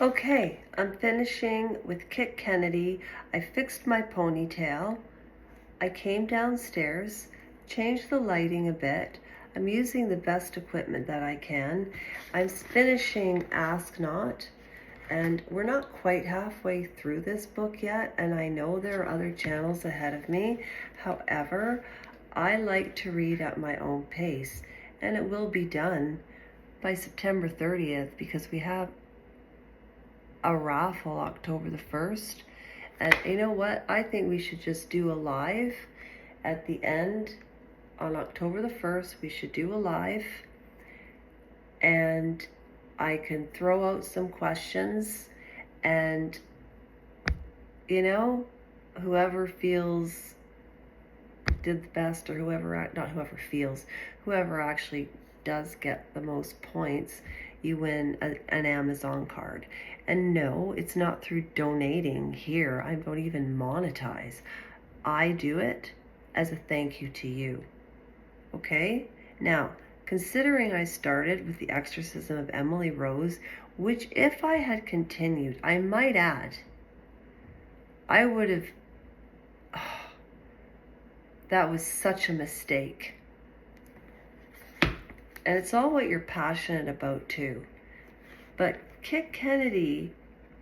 Okay, I'm finishing with Kit Kennedy. I fixed my ponytail. I came downstairs, changed the lighting a bit. I'm using the best equipment that I can. I'm finishing Ask Not, and we're not quite halfway through this book yet, and I know there are other channels ahead of me. However, I like to read at my own pace, and it will be done by September 30th because we have a raffle October the 1st. And you know what? I think we should just do a live at the end on October the 1st. We should do a live, and I can throw out some questions, and whoever feels did the best, or whoever actually does get the most points, you win an Amazon card. And no, it's not through donating here. I don't even monetize. I do it as a thank you to you. Okay? Now, considering I started with The Exorcism of Emily Rose, which if I had continued, I might add, I would have, that was such a mistake. And it's all what you're passionate about too. But Kit Kennedy,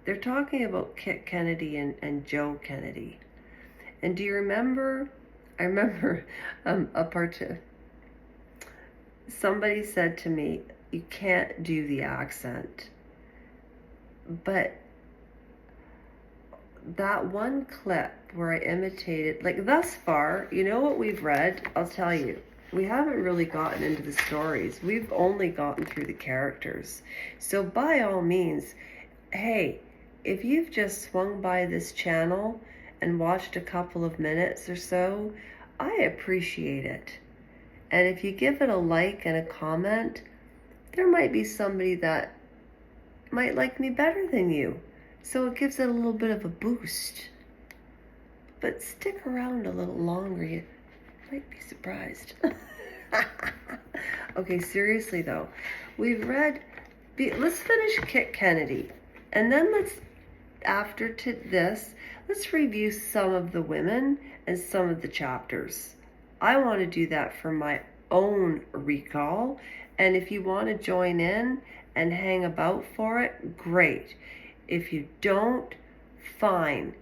they're talking about Kit Kennedy and Joe Kennedy. And do you remember, I remember somebody said to me, you can't do the accent. But that one clip where I imitated, like thus far, you know what we've read? I'll tell you. We haven't really gotten into the stories. We've only gotten through the characters. So by all means, hey, if you've just swung by this channel and watched a couple of minutes or so, I appreciate it. And if you give it a like and a comment, there might be somebody that might like me better than you. So it gives it a little bit of a boost. But stick around a little longer. You might be surprised. Okay, seriously though, we've read, let's finish Kit Kennedy. And then after this, let's review some of the women and some of the chapters. I want to do that for my own recall. And if you want to join in and hang about for it, great. If you don't, fine.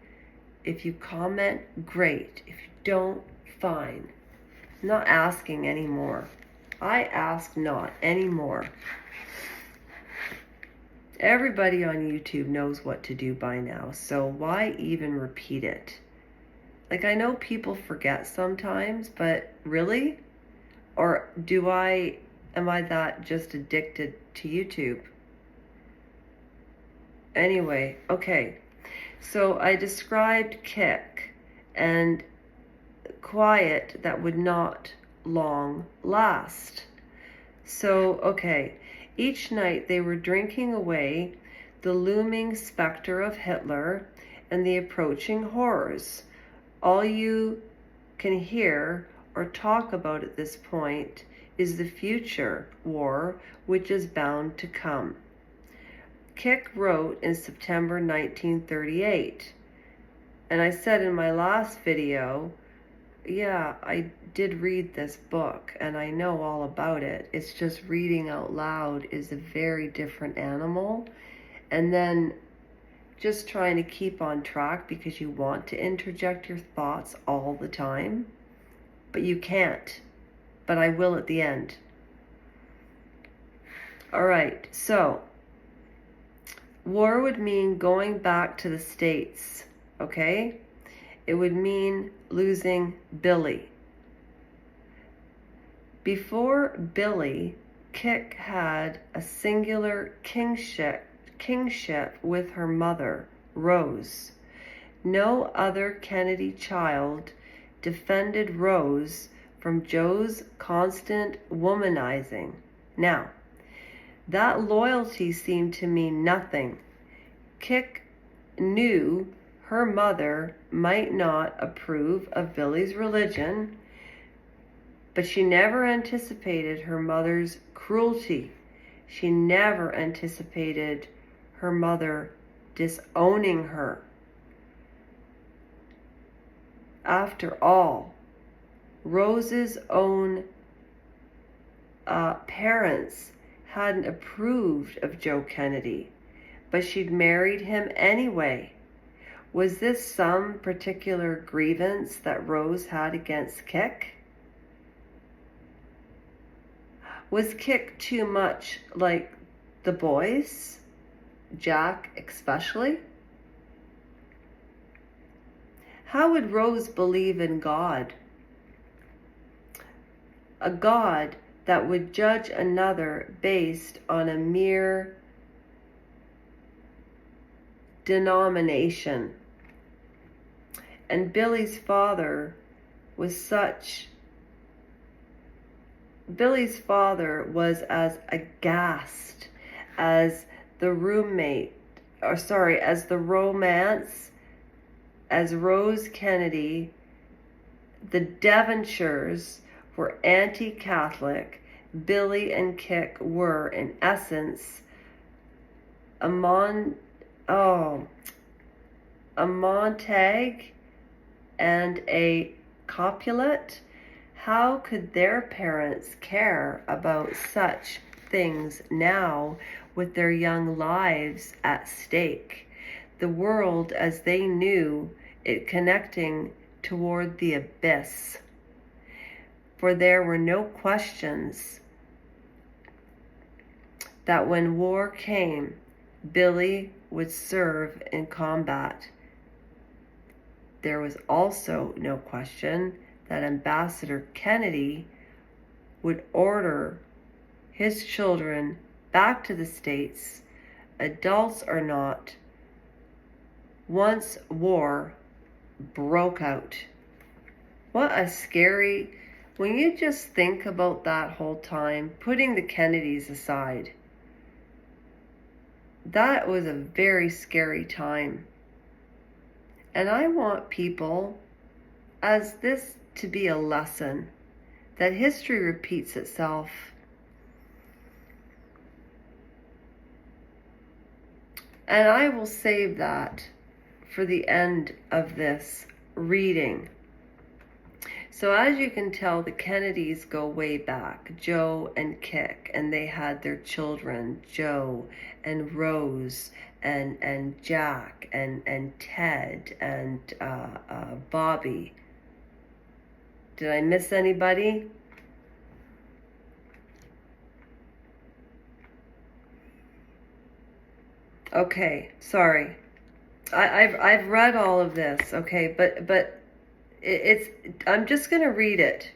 If you comment, great. If you don't, fine. I'm not asking anymore. I ask not anymore. Everybody on YouTube knows what to do by now, so why even repeat it? Like, I know people forget sometimes, but really? Or am I that just addicted to YouTube? Anyway, okay. So I described Kick and quiet that would not long last. So, okay, each night they were drinking away the looming specter of Hitler and the approaching horrors. All you can hear or talk about at this point is the future war which is bound to come. Kick wrote in September 1938, and I said in my last video, yeah, I did read this book and I know all about it. It's just reading out loud is a very different animal. And then just trying to keep on track because you want to interject your thoughts all the time, but you can't. But I will at the end. All right, so war would mean going back to the States, okay? It would mean losing Billy. Before Billy, Kick had a singular kingship with her mother, Rose. No other Kennedy child defended Rose from Joe's constant womanizing. Now, that loyalty seemed to mean nothing. Kick knew her mother might not approve of Billy's religion, but she never anticipated her mother's cruelty. She never anticipated her mother disowning her. After all, Rose's own parents hadn't approved of Joe Kennedy, but she'd married him anyway. Was this some particular grievance that Rose had against Kik? Was Kik too much like the boys, Jack especially? How would Rose believe in God? A God that would judge another based on a mere denomination. And Billy's father was as aghast as the romance, as Rose Kennedy. The Devonshires were anti-Catholic. Billy and Kik were, in essence, a Montague and a Capulet. How could their parents care about such things now with their young lives at stake? The world as they knew it connecting toward the abyss. For there were no questions that when war came, Billy would serve in combat. There was also no question that Ambassador Kennedy would order his children back to the States, adults or not, once war broke out. What a scary, when you just think about that whole time, putting the Kennedys aside, that was a very scary time. And I want people, as this to be a lesson, that history repeats itself. And I will save that for the end of this reading. So as you can tell, the Kennedys go way back, Joe and Kik, and they had their children, Joe and Rose and Jack and Ted and Bobby. Did I miss anybody? Okay, sorry. I've read all of this, okay, but I'm just going to read it.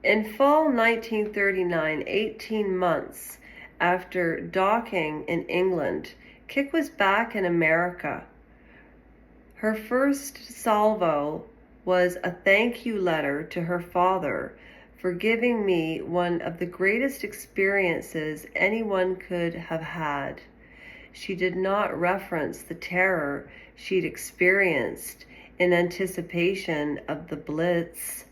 In fall 1939, 18 months after docking in England, Kik was back in America. Her first salvo was a thank you letter to her father for giving me one of the greatest experiences anyone could have had. She did not reference the terror she'd experienced in anticipation of the Blitz.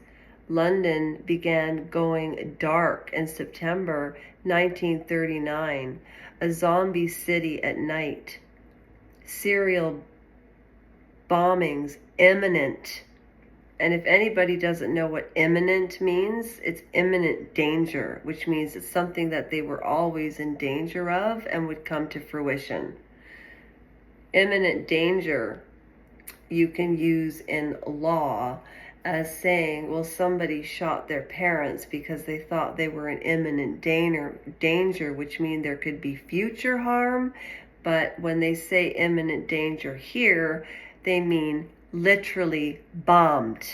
London began going dark in September 1939, a zombie city at night. Serial bombings imminent. And if anybody doesn't know what imminent means, it's imminent danger, which means it's something that they were always in danger of and would come to fruition. Imminent danger you can use in law as saying, well, somebody shot their parents because they thought they were in imminent danger, which means there could be future harm. But when they say imminent danger here, they mean literally bombed.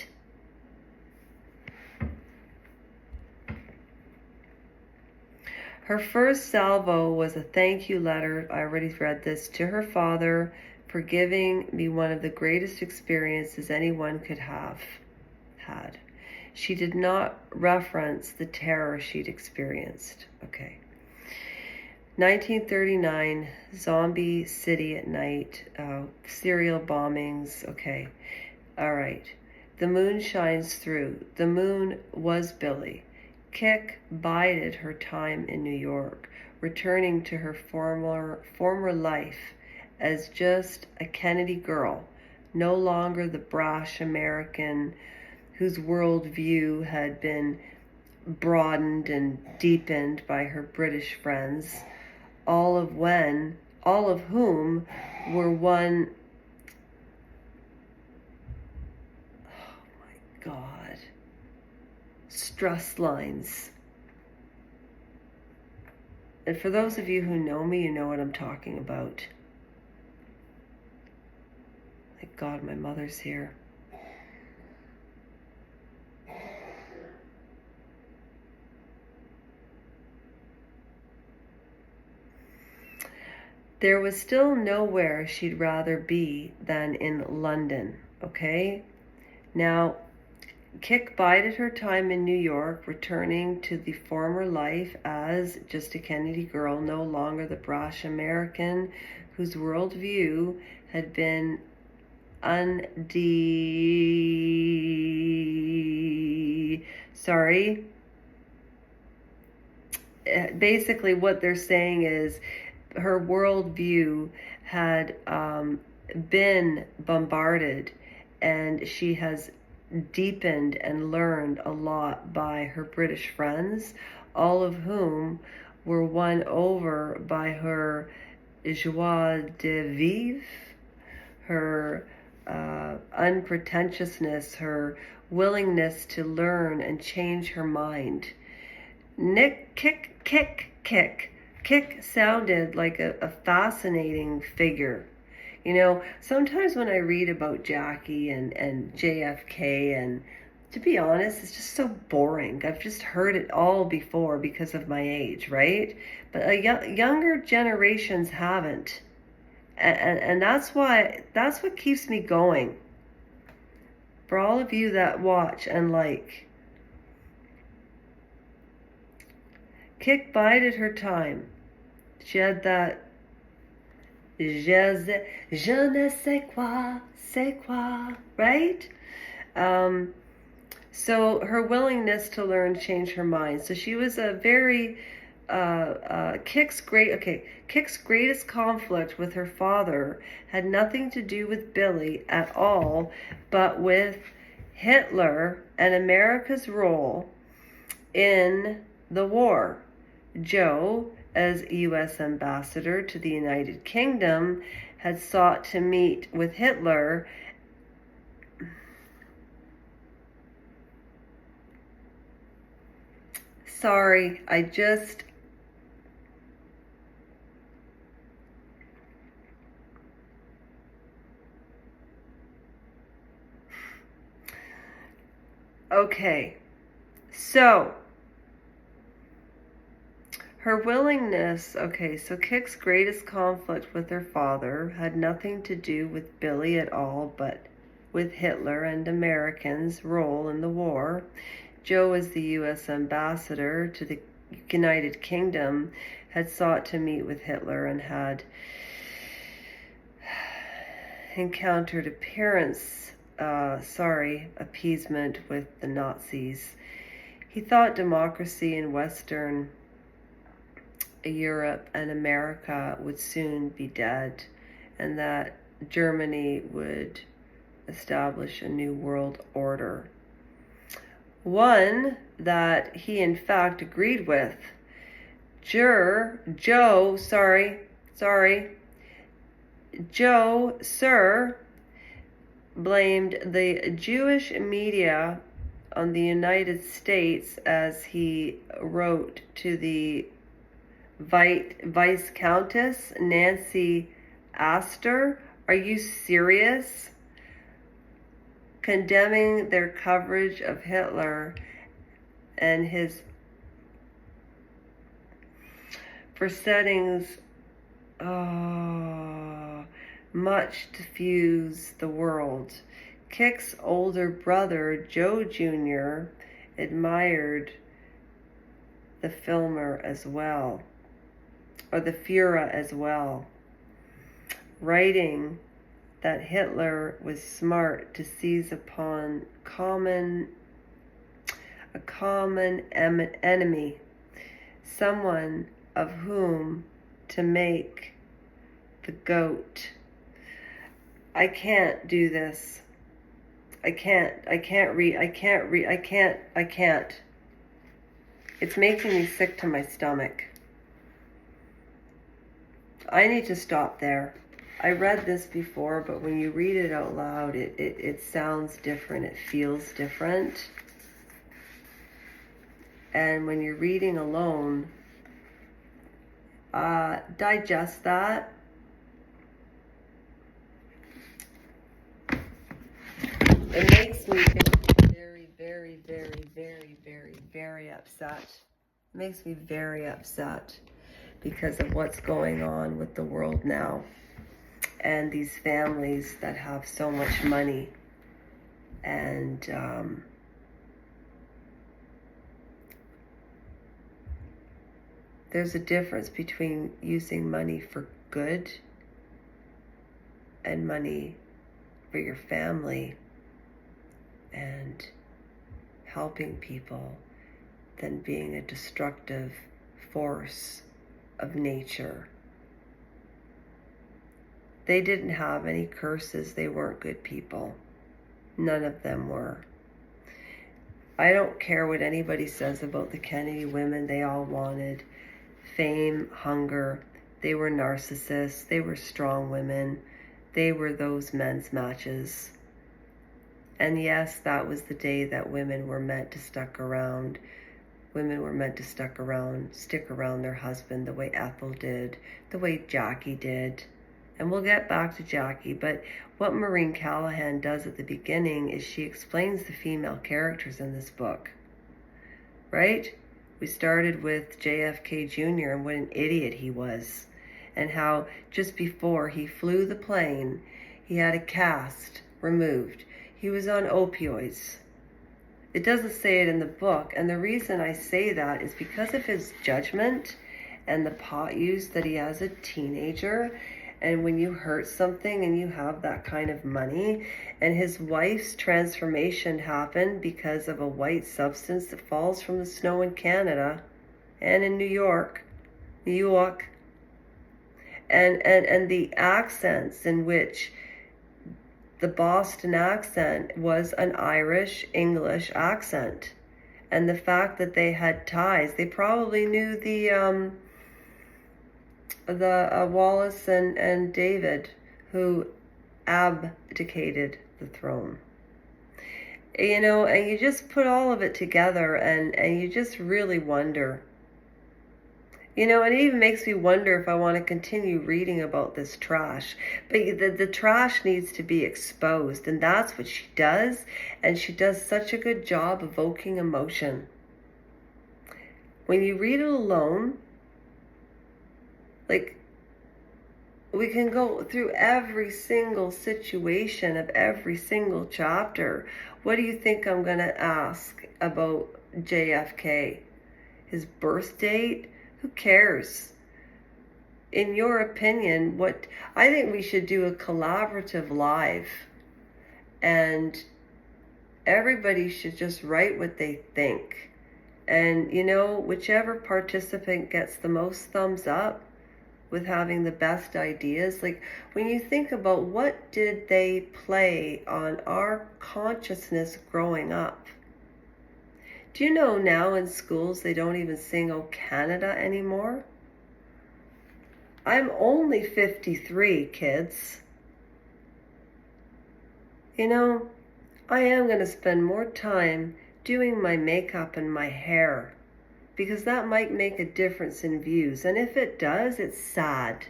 Her first salvo was a thank you letter, I already read this, to her father for giving me one of the greatest experiences anyone could have had. She did not reference the terror she'd experienced. Okay. 1939, zombie city at night, serial bombings. Okay, all right. The moon shines through. The moon was Billy. Kik bided her time in New York, returning to her former life as just a Kennedy girl, no longer the brash American whose worldview had been broadened and deepened by her British friends, all of whom were one, oh my God, stress lines. And for those of you who know me, you know what I'm talking about. Thank God my mother's here. There was still nowhere she'd rather be than in London, okay? Now, Kik bided her time in New York, returning to the former life as just a Kennedy girl, no longer the brash American whose worldview had been basically what they're saying is her worldview had been bombarded, and she has deepened and learned a lot by her British friends, all of whom were won over by her joie de vivre, her unpretentiousness, her willingness to learn and change her mind. Kik sounded like a fascinating figure. You know, sometimes when I read about Jackie and JFK, and to be honest, it's just so boring. I've just heard it all before because of my age, right? But younger generations haven't. And that's what keeps me going. For all of you that watch and like. Kik bided her time. She had that je ne sais quoi, right? So her willingness to learn changed her mind. So she was a very Kik's greatest conflict with her father had nothing to do with Billy at all, but with Hitler and America's role in the war. Joe, as U.S. ambassador to the United Kingdom, had sought to meet with Hitler Sorry, I just... Okay, so her willingness, okay, so Kik's greatest conflict with her father had nothing to do with Billy at all, but with Hitler and Americans' role in the war. Joe, as the U.S. ambassador to the United Kingdom, had sought to meet with Hitler and had encountered appeasement with the Nazis. He thought democracy in Western Europe and America would soon be dead, and that Germany would establish a new world order. One that he in fact agreed with. Joe, sir, blamed the Jewish media on the United States as he wrote to the Viscountess Nancy Astor. Are you serious? Condemning their coverage of Hitler and his for settings much to fuse the world. Kik's older brother, Joe Jr., admired the Führer as well, writing that Hitler was smart to seize upon a common enemy, someone of whom to make the goat. I can't do this. I can't read. It's making me sick to my stomach. I need to stop there. I read this before, but when you read it out loud, it sounds different. It feels different. And when you're reading alone, digest that. It makes me very, very, very, very, very, very upset. It makes me very upset because of what's going on with the world now and these families that have so much money. And there's a difference between using money for good and money for your family and helping people than being a destructive force of nature. They didn't have any curses. They weren't good people. None of them were. I don't care what anybody says about the Kennedy women. They all wanted fame, hunger. They were narcissists. They were strong women. They were those men's matches. And yes, that was the day that women were meant to stick around. Women were meant to stick around their husband the way Ethel did, the way Jackie did. And we'll get back to Jackie, but what Maureen Callahan does at the beginning is she explains the female characters in this book, right? We started with JFK Jr. and what an idiot he was, and how just before he flew the plane, he had a cast removed. He was on opioids. It doesn't say it in the book, and the reason I say that is because of his judgment and the pot use that he has as a teenager. And when you hurt something and you have that kind of money, and his wife's transformation happened because of a white substance that falls from the snow in Canada and in New York, and the accents in which the Boston accent was an Irish English accent, and the fact that they had ties, they probably knew the Wallace and David, who abdicated the throne. You know, and you just put all of it together, and you just really wonder. You know, and it even makes me wonder if I want to continue reading about this trash. But the trash needs to be exposed, and that's what she does. And she does such a good job evoking emotion. When you read it alone, like, we can go through every single situation of every single chapter. What do you think I'm going to ask about JFK? His birth date? Who cares? In your opinion, what I think we should do a collaborative live, and everybody should just write what they think. And you know, whichever participant gets the most thumbs up with having the best ideas, like when you think about what did they play on our consciousness growing up. Do you know now in schools they don't even sing "O Canada" anymore? I'm only 53, kids. You know, I am going to spend more time doing my makeup and my hair, because that might make a difference in views. And if it does, it's sad.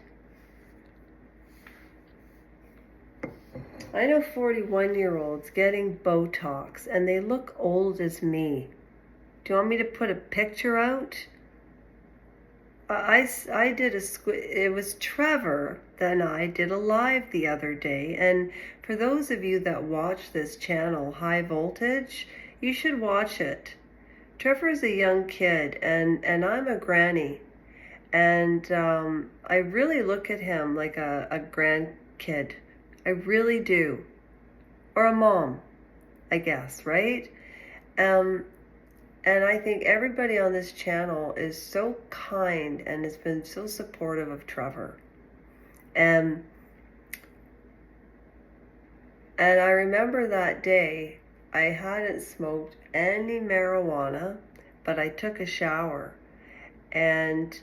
I know 41-year-olds getting Botox and they look old as me. Do you want me to put a picture out? I did it was Trevor and I did a live the other day. And for those of you that watch this channel, High Voltage, you should watch it. Trevor's a young kid, and I'm a granny. And I really look at him like a grandkid. I really do. Or a mom, I guess, right? And I think everybody on this channel is so kind and has been so supportive of Trevor. And I remember that day, I hadn't smoked any marijuana, but I took a shower and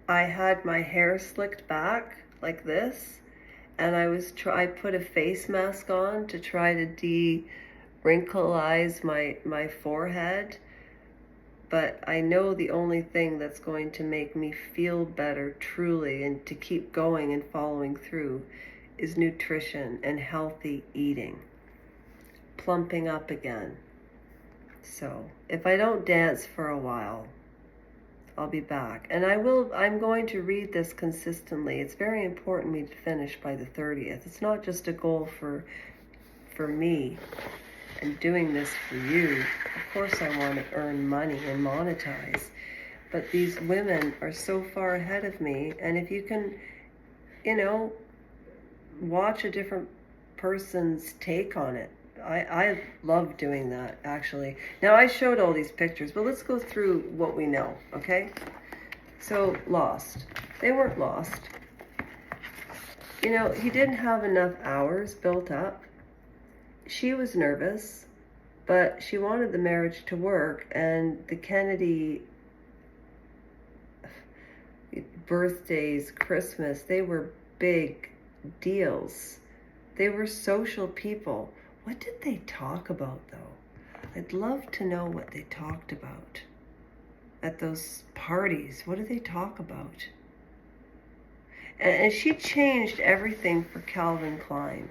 I had my hair slicked back like this, and I put a face mask on to try to de-wrinkleize my forehead. But I know the only thing that's going to make me feel better truly and to keep going and following through is nutrition and healthy eating. Plumping up again. So if I don't dance for a while, I'll be back. And I'm going to read this consistently. It's very important me to finish by the 30th. It's not just a goal for me and doing this for you. Of course I want to earn money and monetize. But these women are so far ahead of me. And if you can, watch a different person's take on it. I love doing that, actually. Now, I showed all these pictures, but let's go through what we know, okay? So, lost. They weren't lost. He didn't have enough hours built up. She was nervous, but she wanted the marriage to work, and the Kennedy birthdays, Christmas, they were big deals. They were social people. What did they talk about, though? I'd love to know what they talked about at those parties. What did they talk about? And she changed everything for Calvin Klein.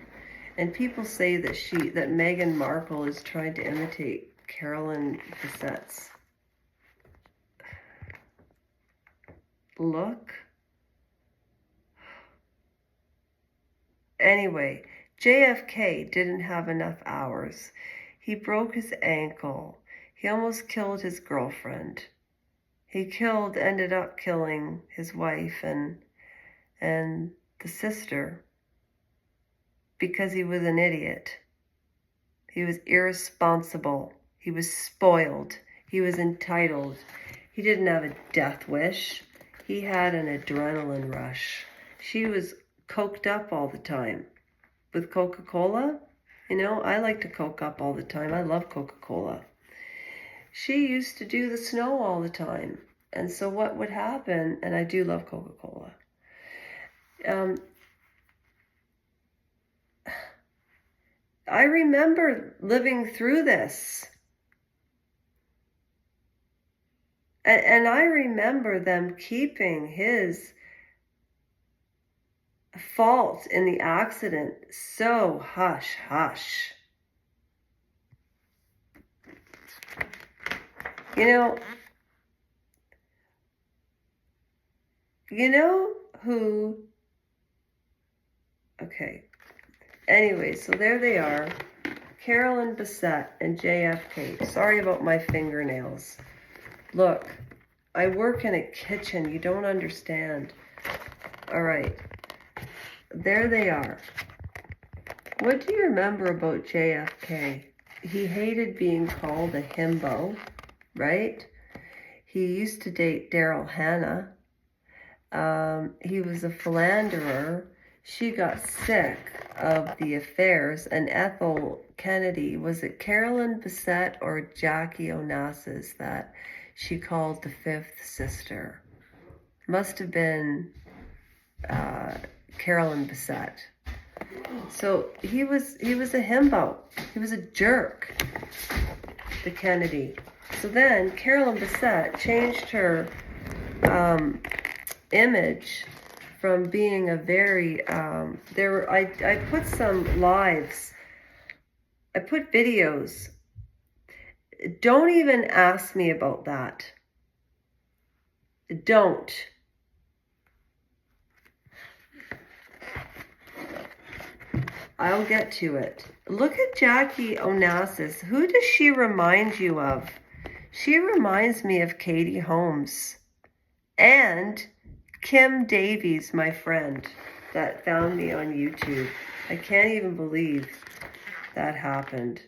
And people say that Meghan Markle is trying to imitate Carolyn Bessette's look. Anyway, JFK didn't have enough hours. He broke his ankle. He almost killed his girlfriend. He ended up killing his wife and the sister because he was an idiot. He was irresponsible. He was spoiled. He was entitled. He didn't have a death wish. He had an adrenaline rush. She was coked up all the time. With Coca-Cola, I like to coke up all the time. I love Coca-Cola. She used to do the snow all the time. And so what would happen, and I do love Coca-Cola, I remember living through this. And I remember them keeping his fault in the accident so hush hush. Who? Okay. Anyway, so there they are. Carolyn Bessette and JFK. Sorry about my fingernails. Look, I work in a kitchen. You don't understand. All right. There they are. What do you remember about JFK? He hated being called a himbo, right? He used to date Daryl Hannah. He was a philanderer. She got sick of the affairs, and Ethel Kennedy, was it Carolyn Bessette or Jackie Onassis that she called the fifth sister? Must have been Carolyn Bessette. So he was a himbo. He was a jerk, the Kennedy. So then Carolyn Bessette changed her image from being a very I put some lives. I put videos. Don't even ask me about that. Don't. I'll get to it. Look at Jackie Onassis. Who does she remind you of? She reminds me of Katie Holmes and Kim Davies, my friend that found me on YouTube. I can't even believe that happened.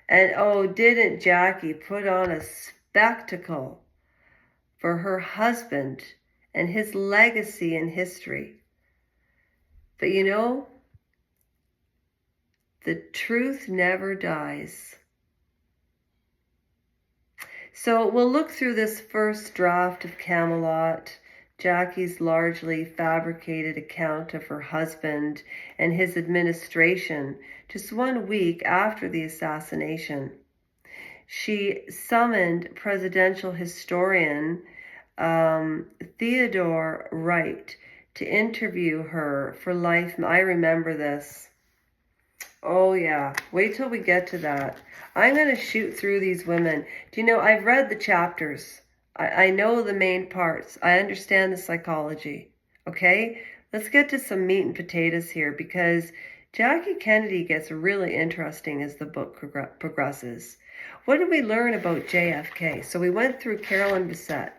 And oh, didn't Jackie put on a spectacle for her husband and his legacy in history? But you know, the truth never dies. So we'll look through this first draft of Camelot, Jackie's largely fabricated account of her husband and his administration just 1 week after the assassination. She summoned presidential historian Theodore Wright to interview her for Life. I remember this. Oh yeah, wait till we get to that. I'm going to shoot through these women. Do you know, I've read the chapters. I know the main parts. I understand the psychology. Okay? Let's get to some meat and potatoes here, because Jackie Kennedy gets really interesting as the book progresses. What did we learn about JFK? So we went through Carolyn Bessette.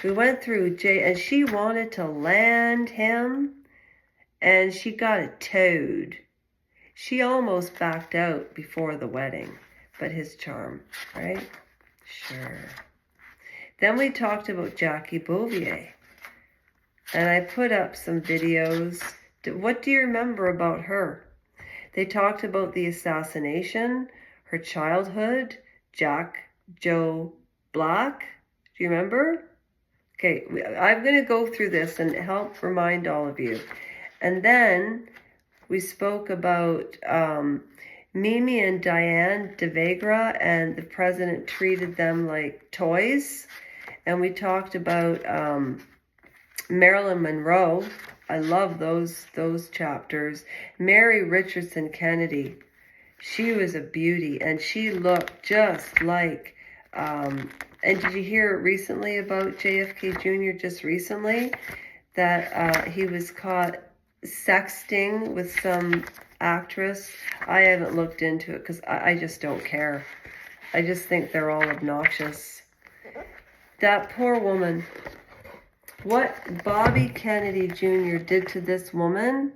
We went through and she wanted to land him, and she got a toad. She almost backed out before the wedding, but his charm, right? Sure. Then we talked about Jackie Bouvier, and I put up some videos. What do you remember about her? They talked about the assassination, her childhood, Jack Joe Black. Do you remember? Okay, I'm going to go through this and help remind all of you. And then we spoke about Mimi and Diane de Vegra, and the president treated them like toys. And we talked about Marilyn Monroe. I love those chapters. Mary Richardson Kennedy. She was a beauty, and she looked just like... and did you hear recently about JFK Jr. just recently? That he was caught sexting with some actress. I haven't looked into it because I just don't care. I just think they're all obnoxious. That poor woman. What Bobby Kennedy Jr. did to this woman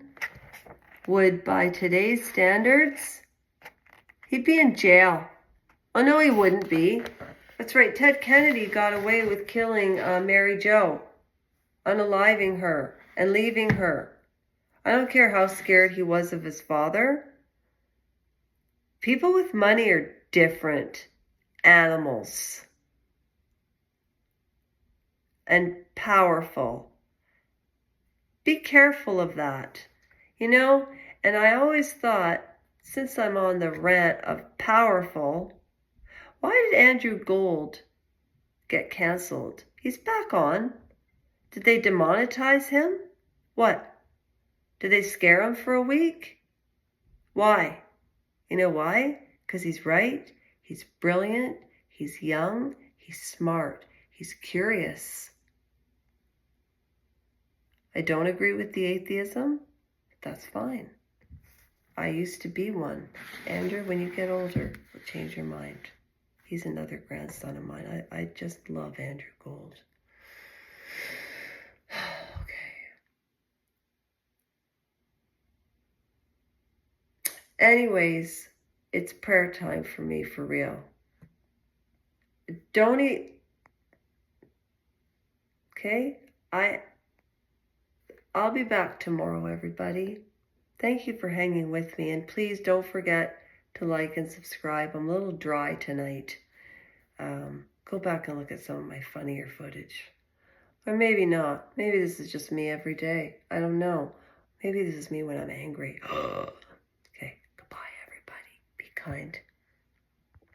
would, by today's standards, he'd be in jail. Oh, no, he wouldn't be. That's right. Ted Kennedy got away with killing Mary Jo, unaliving her and leaving her. I don't care how scared he was of his father. People with money are different animals and powerful. Be careful of that. You know, and I always thought, since I'm on the rant of powerful, why did Andrew Gold get canceled? He's back on. Did they demonetize him? What? Did they scare him for a week? Why? You know why? Because he's right, he's brilliant, he's young, he's smart, he's curious. I don't agree with the atheism. That's fine. I used to be one. Andrew, when you get older, you'll change your mind. He's another grandson of mine. I just love Andrew Gold. Anyways, it's prayer time for me, for real. Don't eat. Okay? I'll be back tomorrow, everybody. Thank you for hanging with me, and please don't forget to like and subscribe. I'm a little dry tonight. Go back and look at some of my funnier footage. Or maybe not. Maybe this is just me every day. I don't know. Maybe this is me when I'm angry. Okay, goodbye, everybody. Be kind.